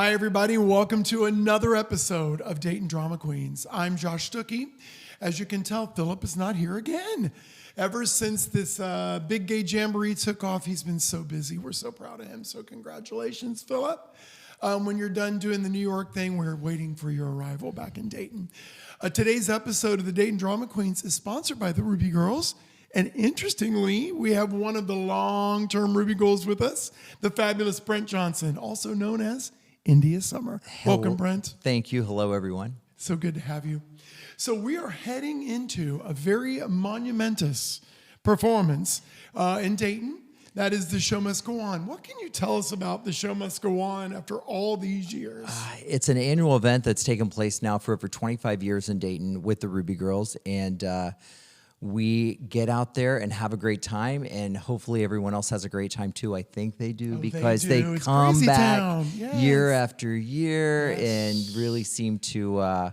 Hi, everybody. Welcome to another episode of Dayton Drama Queens. I'm Josh Stucky. As you can tell, Philip is not here again. Ever since this Big Gay Jamboree took off, he's been so busy. We're so proud of him. So congratulations, Philip. When you're done doing the New York thing, we're waiting for your arrival back in Dayton. Today's episode of the Dayton Drama Queens is sponsored by the Rubi Girls. And interestingly, we have one of the long-term Rubi Girls with us, the fabulous Brent Johnson, also known as India Summer. Hello. Welcome, Brent. Thank you. Hello, everyone. So good to have you. So we are heading into a very monumentous performance in Dayton. That is The Show Must Go On. What can you tell us about The Show Must Go On after all these years? It's an annual event that's taken place now for over 25 years in Dayton with the Rubi Girls, and we get out there and have a great time, and hopefully everyone else has a great time too. I think they do, because they come back year after year and really seem to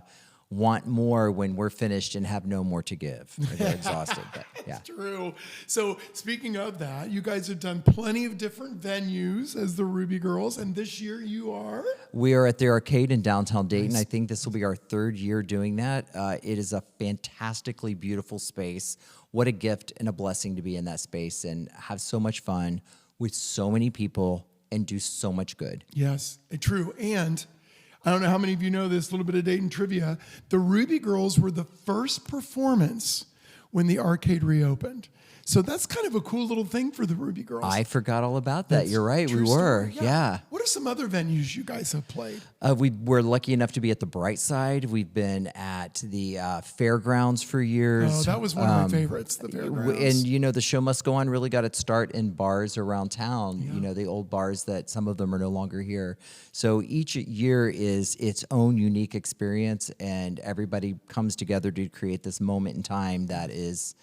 want more when we're finished and have no more to give. They're exhausted. But, yeah. It's true. So speaking of that, you guys have done plenty of different venues as the Rubi Girls, and this year you are? We are at the Arcade in downtown Dayton. Nice. I think this will be our third year doing that. It is a fantastically beautiful space. What a gift and a blessing to be in that space and have so much fun with so many people and do so much good. Yes, true. And I don't know how many of you know this, little bit of Dayton trivia. The Rubi Girls were the first performance when the arcade reopened. So that's kind of a cool little thing for the Rubi Girls. I forgot all about that. You're right. We True were. story. Yeah. What are some other venues you guys have played? We were lucky enough to be at the Bright Side. We've been at the Fairgrounds for years. Oh, that was one of my favorites, the Fairgrounds. And, you know, The Show Must Go On really got its start in bars around town, you know, the old bars that some of them are no longer here. So each year is its own unique experience, and everybody comes together to create this moment in time that is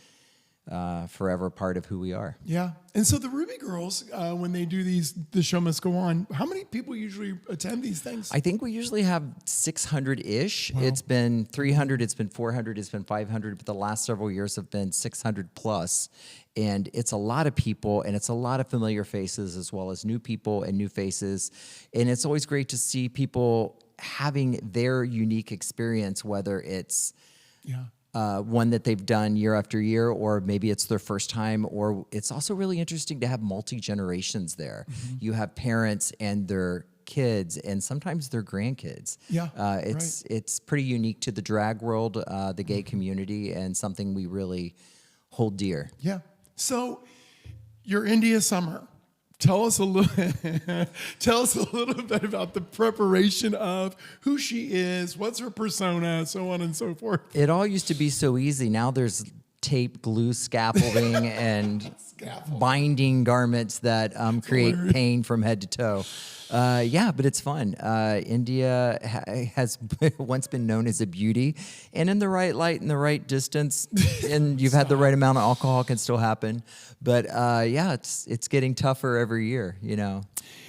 forever part of who we are. Yeah. And so the Rubi Girls, when they do The Show Must Go On, how many people usually attend these things? I think we usually have 600-ish. Wow. It's been 300, it's been 400, it's been 500, but the last several years have been 600 plus. And it's a lot of people, and it's a lot of familiar faces as well as new people and new faces. And it's always great to see people having their unique experience, whether it's one that they've done year after year, or maybe it's their first time, or it's also really interesting to have multi-generations there. Mm-hmm. You have parents and their kids, and sometimes their grandkids. Yeah, it's pretty unique to the drag world, the gay community, and something we really hold dear. Yeah. So your India Summer. Tell us a little bit about the preparation of who she is, what's her persona, so on and so forth. It all used to be so easy. Now there's tape, glue, scaffolding, and binding garments that create pain from head to toe. Yeah, but it's fun. India has once been known as a beauty, and in the right light and the right distance, and you've had the right amount of alcohol, can still happen. But yeah, it's getting tougher every year, you know.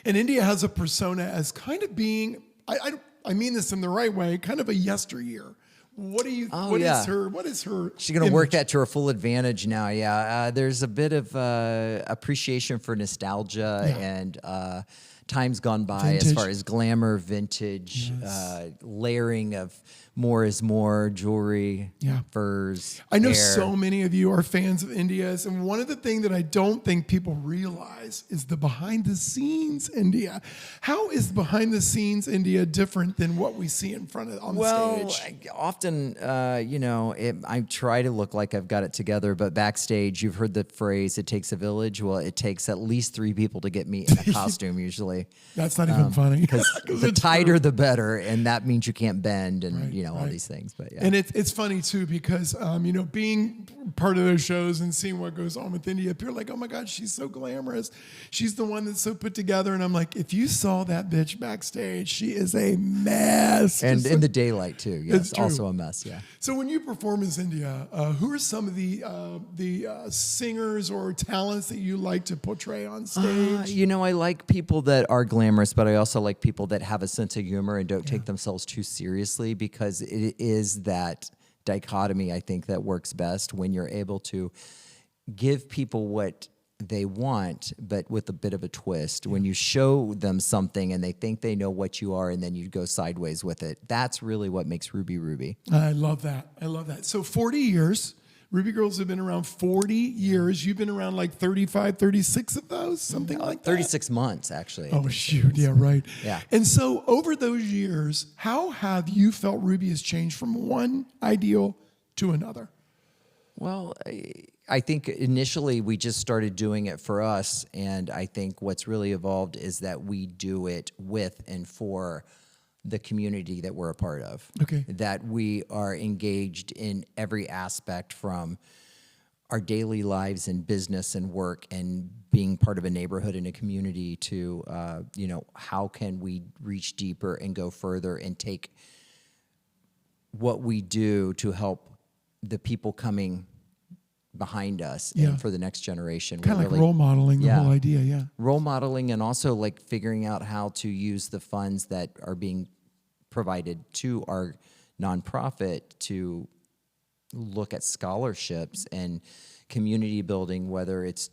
And India has a persona as kind of being, I mean this in the right way, kind of a yesteryear. What is her? She's going to work that to her full advantage now. Yeah, there's a bit of appreciation for nostalgia and times gone by, as far as glamour, vintage, layering of more is more, jewelry, furs, I know hair. so many of you are fans of India's, and one of the things that I don't think people realize is the behind-the-scenes India. How is behind-the-scenes India different than what we see in front of on the stage? Often, you know, I try to look like I've got it together, but backstage, you've heard the phrase, it takes a village. Well, it takes at least 3 people to get me in a costume, usually. That's not even funny. Because the tighter, the better, and that means you can't bend and, you know, all these things. But yeah. And it's funny, too, because, you know, being part of those shows and seeing what goes on with India, people are like, oh, my God, she's so glamorous. She's the one that's so put together. And I'm like, if you saw that bitch backstage, she is a mess. And in the daylight, too. Yeah, it's also a mess, yeah. So when you perform as India, who are some of the singers or talents that you like to portray on stage? You know, I like people that are glamorous, but I also like people that have a sense of humor and don't take themselves too seriously, because it is that dichotomy, I think, that works best when you're able to give people what they want, but with a bit of a twist. When you show them something and they think they know what you are, and then you go sideways with it, that's really what makes Ruby Ruby. I love that. I love that. So 40 years. Ruby Girls have been around 40 years. You've been around like 35, 36 of those, something like that? 36 months, actually. Oh, shoot. Yeah, right. Yeah. And so over those years, how have you felt Ruby has changed from one ideal to another? Well, I think initially we just started doing it for us, and I think what's really evolved is that we do it with and for the community that we're a part of. Okay. That we are engaged in every aspect, from our daily lives and business and work and being part of a neighborhood and a community to, how can we reach deeper and go further and take what we do to help the people coming behind us and for the next generation. Kind of like role modeling, the whole idea, yeah. Role modeling, and also like figuring out how to use the funds that are being provided to our nonprofit to look at scholarships and community building, whether it's,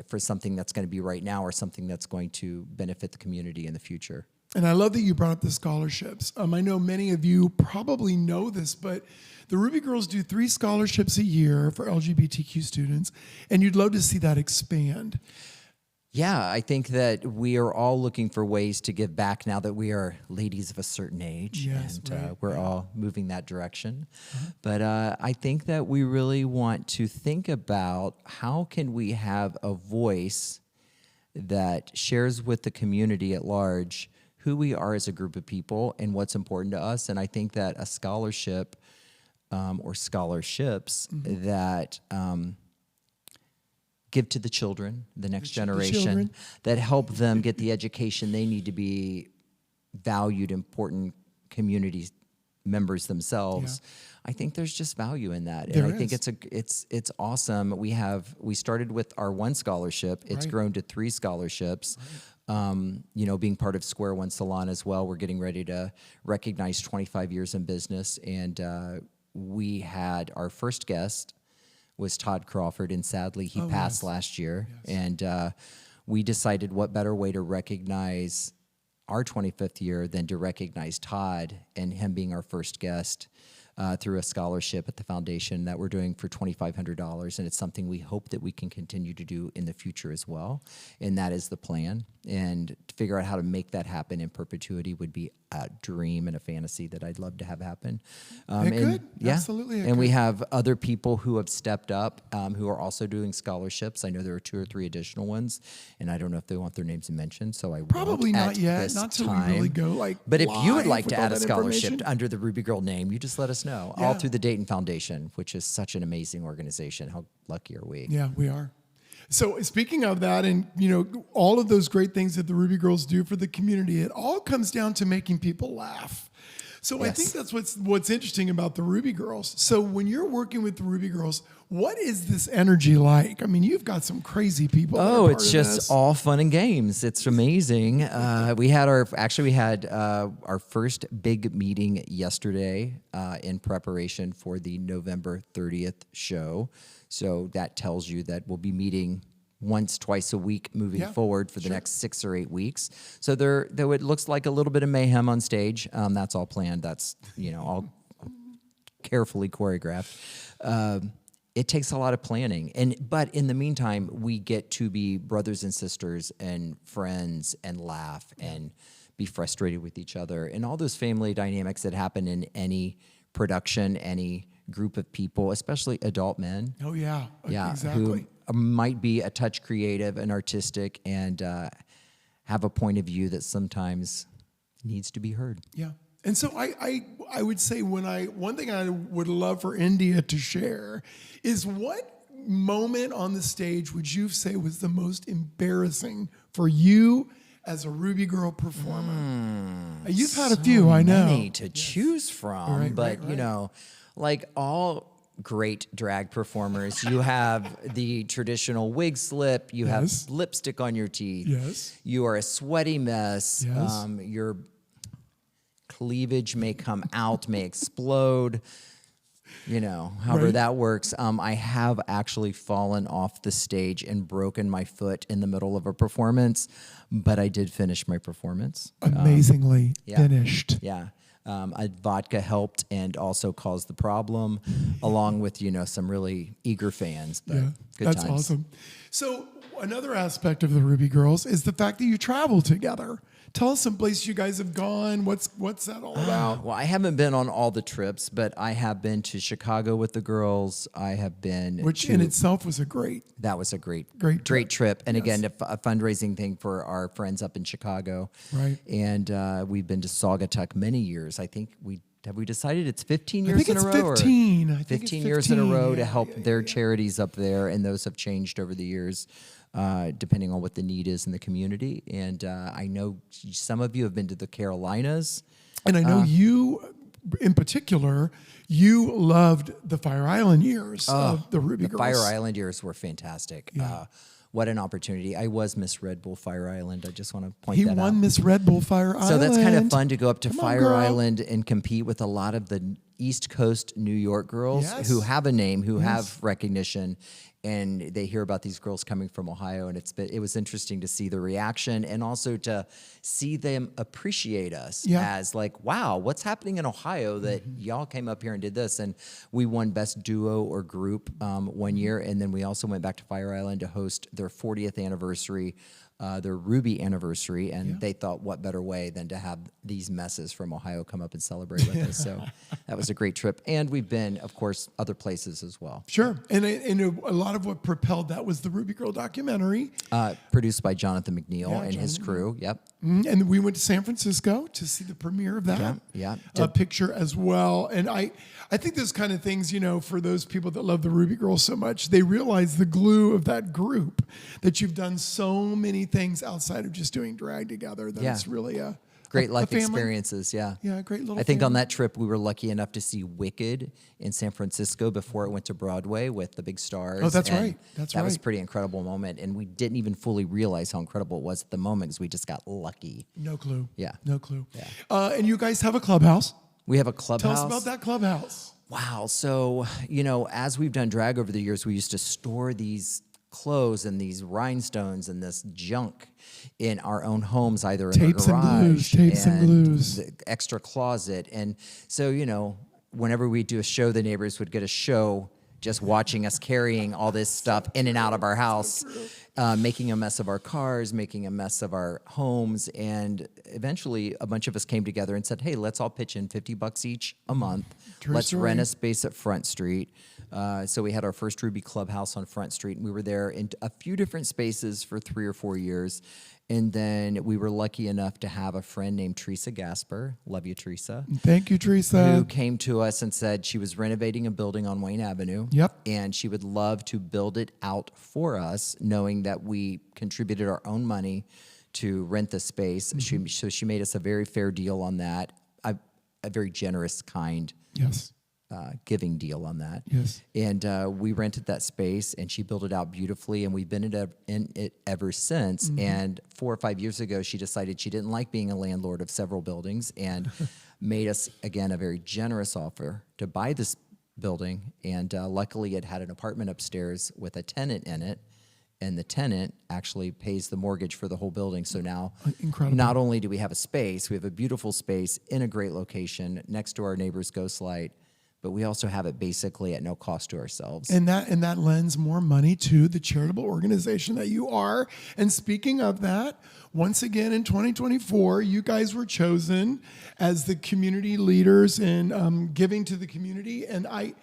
for something that's going to be right now or something that's going to benefit the community in the future. And I love that you brought up the scholarships. I know many of you probably know this, but the Ruby Girls do 3 scholarships a year for LGBTQ students, and you'd love to see that expand. Yeah, I think that we are all looking for ways to give back now that we are ladies of a certain age, and we're all moving that direction. But I think that we really want to think about how can we have a voice that shares with the community at large who we are as a group of people and what's important to us. And I think that a scholarship or scholarships that give to the children, the next generation, that help them get the education they need to be valued, important community members themselves. I think there's just value in that, and I think it's awesome. We started with our 1 scholarship. It's grown to 3 scholarships. Being part of Square One Salon as well. We're getting ready to recognize 25 years in business, and we had our first guest was Todd Crawford, and sadly he passed last year. And we decided what better way to recognize our 25th year than to recognize Todd and him being our first guest through a scholarship at the foundation that we're doing for $2,500. And it's something we hope that we can continue to do in the future as well. And that is the plan. And to figure out how to make that happen in perpetuity would be a dream and a fantasy that I'd love to have happen. It could. Absolutely. And we have other people who have stepped up who are also doing scholarships. I know there are 2 or 3 additional ones, and I don't know if they want their names mentioned, so I probably won't not yet. Not till we really go But if you would like to add a scholarship under the Ruby Girl name, you just let us know. Yeah. All through the Dayton Foundation, which is such an amazing organization. How lucky are we? Yeah, we are. So speaking of that, and all of those great things that the Ruby Girls do for the community, it all comes down to making people laugh. So I think that's what's interesting about the Ruby Girls. So when you're working with the Ruby Girls, what is this energy like? I mean, you've got some crazy people. Oh, it's just all fun and games. It's amazing. We had our first big meeting yesterday in preparation for the November 30th show. So that tells you that we'll be meeting twice a week moving forward for the next 6 or 8 weeks. So though it looks like a little bit of mayhem on stage, that's all planned. That's all carefully choreographed. It takes a lot of planning, but in the meantime, we get to be brothers and sisters and friends and laugh and be frustrated with each other, and all those family dynamics that happen in any production, any group of people, especially adult men. Oh yeah, Who exactly. might be a touch creative and artistic and have a point of view that sometimes needs to be heard. Yeah. And so I would say one thing I would love for India to share is what moment on the stage would you say was the most embarrassing for you as a Ruby Girl performer? You've had a few, I know. Many to choose from, but like all great drag performers, you have the traditional wig slip, you have lipstick on your teeth, you are a sweaty mess, your cleavage may come out, may explode. however Right. that works. I have actually fallen off the stage and broken my foot in the middle of a performance, but I did finish my performance. Amazingly Yeah. finished. Yeah. Vodka helped and also caused the problem, along with, some really eager fans. But Yeah, good that's times. awesome. So another aspect of the Ruby Girls is the fact that you travel together. Tell us some places you guys have gone. What's that all about? Well, I haven't been on all the trips, but I have been to Chicago with the girls. I have been Which to, in itself was a great. that was a great trip. trip. And Yes. again, a fundraising thing for our friends up in Chicago. Right. And we've been to Saugatuck many years. I think have we decided it's 15 I years think in it's a row? 15. I think 15 it's years in a 15. row to Yeah, help yeah, their yeah. charities up there. And those have changed over the years, depending on what the need is in the community. And I know some of you have been to the Carolinas. And I know you, in particular, you loved the Fire Island years of the Ruby The Girls. Fire Island years were fantastic. What an opportunity. I was Miss Red Bull Fire Island. I just want to point He that out. won Miss Red Bull Fire Island. So that's kind of fun to go up to Come on, Fire girl. Island and compete with a lot of the East Coast New York girls Yes. who have a name, who Yes. have recognition, and they hear about these girls coming from Ohio, and it was interesting to see the reaction and also to see them appreciate us Yeah. as like, wow, what's happening in Ohio that y'all came up here and did this? And we won Best Duo or Group one year, and then we also went back to Fire Island to host their 40th anniversary, their Ruby anniversary, and they thought, what better way than to have these messes from Ohio come up and celebrate with us? So that was a great trip, and we've been, of course, other places as well. Sure. And a lot of what propelled that was the Ruby Girl documentary. Produced by Jonathan McNeil Yeah, and his Jonathan crew. Yep. And we went to San Francisco to see the premiere of that Yeah. picture as well. And I think those kind of things, for those people that love the Ruby Girls so much, they realize the glue of that group, that you've done so many things outside of just doing drag together, that it's really a Great a life family. experiences, yeah. Yeah, a great little I think on family. that trip we were lucky enough to see Wicked in San Francisco before it went to Broadway with the big stars. Oh, that's and right. That's that was a right. pretty incredible moment, and we didn't even fully realize how incredible it was at the moment because we just got lucky. No clue. Yeah. No clue. Yeah. And you guys have a clubhouse. We have a Tell clubhouse. us about that clubhouse. Wow. So, as we've done drag over the years, we used to store these clothes and these rhinestones and this junk in our own homes, either in Tapes the and garage, glues, tapes and glues. the extra closet. And so, whenever we do a show, the neighbors would get a show just watching us carrying all this stuff in and out of our house, making a mess of our cars, making a mess of our homes. And eventually a bunch of us came together and said, hey, let's all pitch in $50 each a month. True Let's story. rent a space at Front Street. So we had our first Ruby Clubhouse on Front Street, and we were there in a few different spaces for 3 or 4 years. And then we were lucky enough to have a friend named Teresa Gasper, love you, Teresa, Thank you, who Teresa. came to us and said she was renovating a building on Wayne Avenue. Yep. And she would love to build it out for us, knowing that we contributed our own money to rent the space. So she made us a very fair deal on that, a very generous, kind, Yes. giving deal on that. Yes. And we rented that space, and she built it out beautifully, and we've been in it ever since. And 4 or 5 years ago, she decided she didn't like being a landlord of several buildings and made us, again, a very generous offer to buy this building. And luckily, it had an apartment upstairs with a tenant in it, and the tenant actually pays the mortgage for the whole building. So now, Incredible. not only do we have a space, we have a beautiful space in a great location next to our neighbor's Ghost Light, but we also have it basically at no cost to ourselves. And that lends more money to the charitable organization that you are. And speaking of that, once again in 2024, you guys were chosen as the community leaders in giving to the community. And I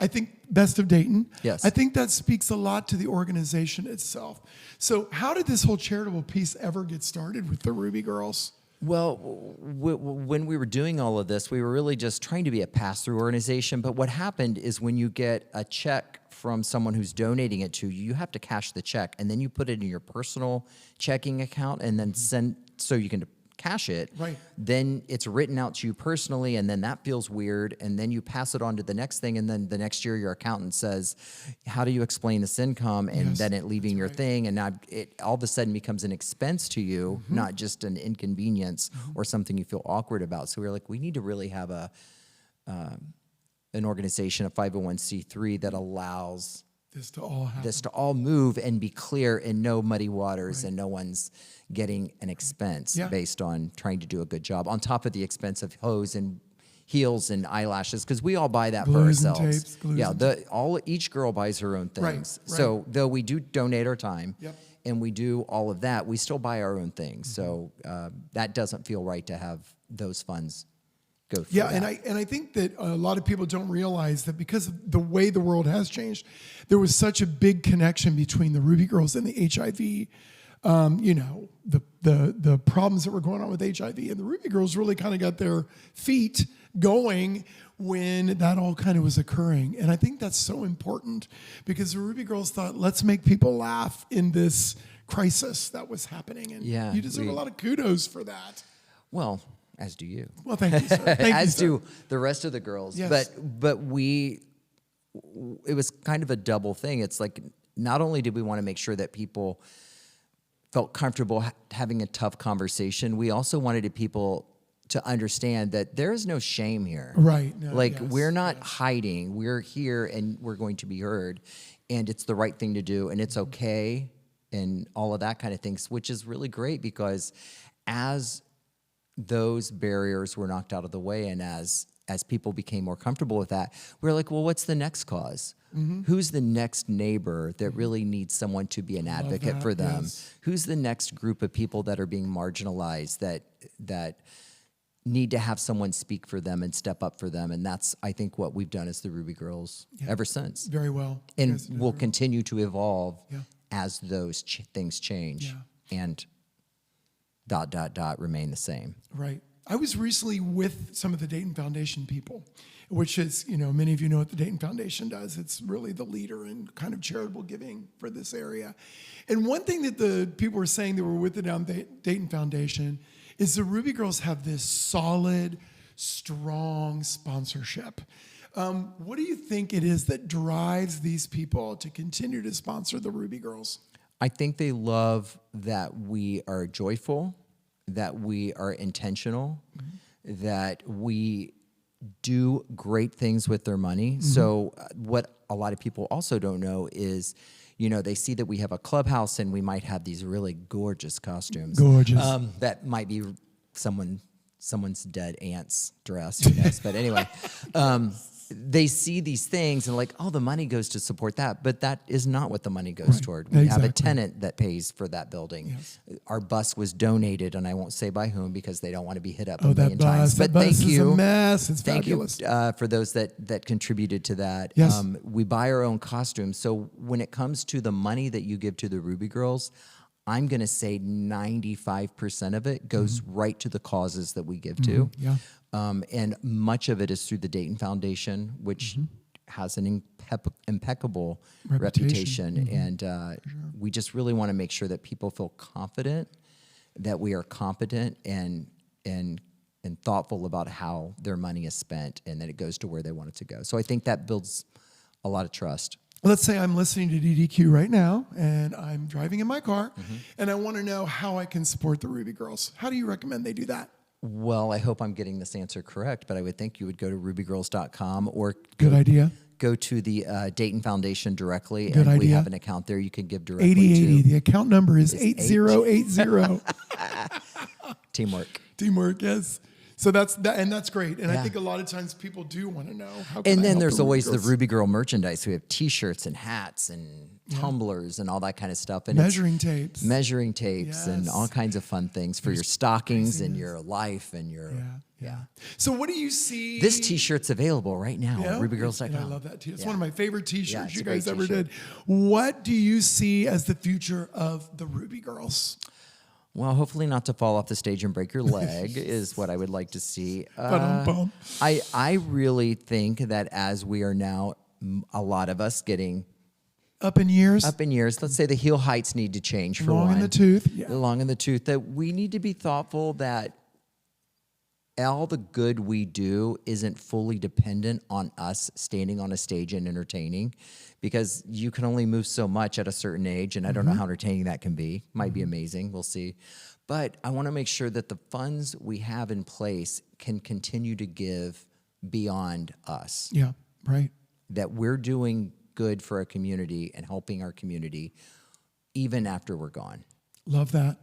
think Best of Dayton. Yes. I think that speaks a lot to the organization itself. So how did this whole charitable piece ever get started with the Ruby Girls? Well, when we were doing all of this, we were really just trying to be a pass-through organization. But what happened is when you get a check from someone who's donating it to you, you have to cash the check, and then you put it in your personal checking account and then send so you can cash it. Right. Then it's written out to you personally, and then that feels weird, and then you pass it on to the next thing, and then the next year your accountant says, how do you explain this income? And Yes, then it leaving your thing, and now it all of a sudden becomes an expense to you, not just an inconvenience or something you feel awkward about. So we were like, we need to really have an organization, a 501c3 that allows This to all happen. this to all move and be clear and no muddy waters and no one's getting an expense based on trying to do a good job on top of the expense of hose and heels and eyelashes, because we all buy that Glues for and ourselves. tapes, glues Yeah, and each girl buys her own things. Right. So though we do donate our time Yep. and we do all of that, we still buy our own things. So that doesn't feel right to have those funds go for that. And I think that a lot of people don't realize that because of the way the world has changed, there was such a big connection between the Rubi Girls and the HIV. The problems that were going on with HIV, and the Rubi Girls really kind of got their feet going when that all kind of was occurring. And I think that's so important because the Rubi Girls thought, let's make people laugh in this crisis that was happening. And you deserve a lot of kudos for that. Well, as do you. Well, thank you, sir. Thank As you, sir. do the rest of the girls. Yes. But it was kind of a double thing. It's like, not only did we want to make sure that people felt comfortable having a tough conversation, we also wanted people to understand that there is no shame here. Right. No, We're not hiding. We're here and we're going to be heard. And it's the right thing to do. And it's okay. And all of that kind of things, which is really great because as those barriers were knocked out of the way and as people became more comfortable with that, we were like, well, what's the next cause? Who's the next neighbor that really needs someone to be an advocate for them? Yes. Who's the next group of people that are being marginalized that need to have someone speak for them and step up for them? And that's, I think, what we've done as the Rubi Girls ever since. Very well. And Yes, we'll continue to evolve Yeah. as those things change and ... remain the same. Right. I was recently with some of the Dayton Foundation people, which is, many of you know what the Dayton Foundation does. It's really the leader in kind of charitable giving for this area. And one thing that the people were saying that were with the Dayton Foundation is the Rubi Girls have this solid, strong sponsorship. What do you think it is that drives these people to continue to sponsor the Rubi Girls? I think they love that we are joyful, that we are intentional, that we do great things with their money. So what a lot of people also don't know is, they see that we have a clubhouse and we might have these really gorgeous costumes. Gorgeous. That might be someone's dead aunt's dress, who knows? But anyway, they see these things and like, oh, the money goes to support that. But that is not what the money goes toward. We have a tenant that pays for that building. Yes. Our bus was donated, and I won't say by whom because they don't want to be hit up a million times. But that thank bus you. Is a mess. It's thank fabulous. you for those that contributed to that. Yes. We buy our own costumes. So when it comes to the money that you give to the Rubi Girls, I'm going to say 95% of it goes right to the causes that we give to. Yeah. And much of it is through the Dayton Foundation, which has an impeccable reputation. And we just really want to make sure that people feel confident, that we are competent and thoughtful about how their money is spent and that it goes to where they want it to go. So I think that builds a lot of trust. Let's say I'm listening to DDQ right now and I'm driving in my car and I want to know how I can support the Rubi Girls. How do you recommend they do that? Well, I hope I'm getting this answer correct, but I would think you would go to RubiGirls.com or go to the Dayton Foundation directly. Good idea. We have an account there you can give directly 8080. to. The account number is 8080. Teamwork. Teamwork, yes. So that's great. And I think a lot of times people do want to know how can And I then help there's the always Rubi the Girls? Rubi Girl merchandise. We have T-shirts and hats and tumblers and all that kind of stuff. And Measuring tapes. Measuring tapes and Yes. all kinds of fun things for your stockings and your life and your... Yeah. So what do you see? This T-shirt's available right now at RubiGirls.com. And I love that too. It's one of my favorite T-shirts it's you a great guys ever T-shirt. did. What do you see as the future of the Rubi Girls? Well, hopefully not to fall off the stage and break your leg is what I would like to see. Ba-dum-bum. I really think that as we are now, a lot of us getting Up in years? up in years, let's say the heel heights need to change for Long one. in the tooth. Yeah. Long in the tooth, that we need to be thoughtful that all the good we do isn't fully dependent on us standing on a stage and entertaining, because you can only move so much at a certain age, and I don't know how entertaining that can be. Might be amazing, we'll see. But I want to make sure that the funds we have in place can continue to give beyond us. Yeah, right. That we're doing good for a community and helping our community even after we're gone. Love that.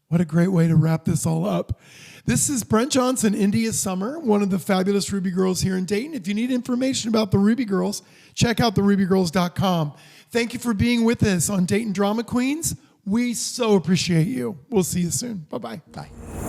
What a great way to wrap this all up. This is Brent Johnson, India Summer, one of the fabulous Ruby Girls here in Dayton. If you need information about the Ruby Girls, check out therubygirls.com. Thank you for being with us on Dayton Drama Queens. We so appreciate you. We'll see you soon. Bye-bye. Bye.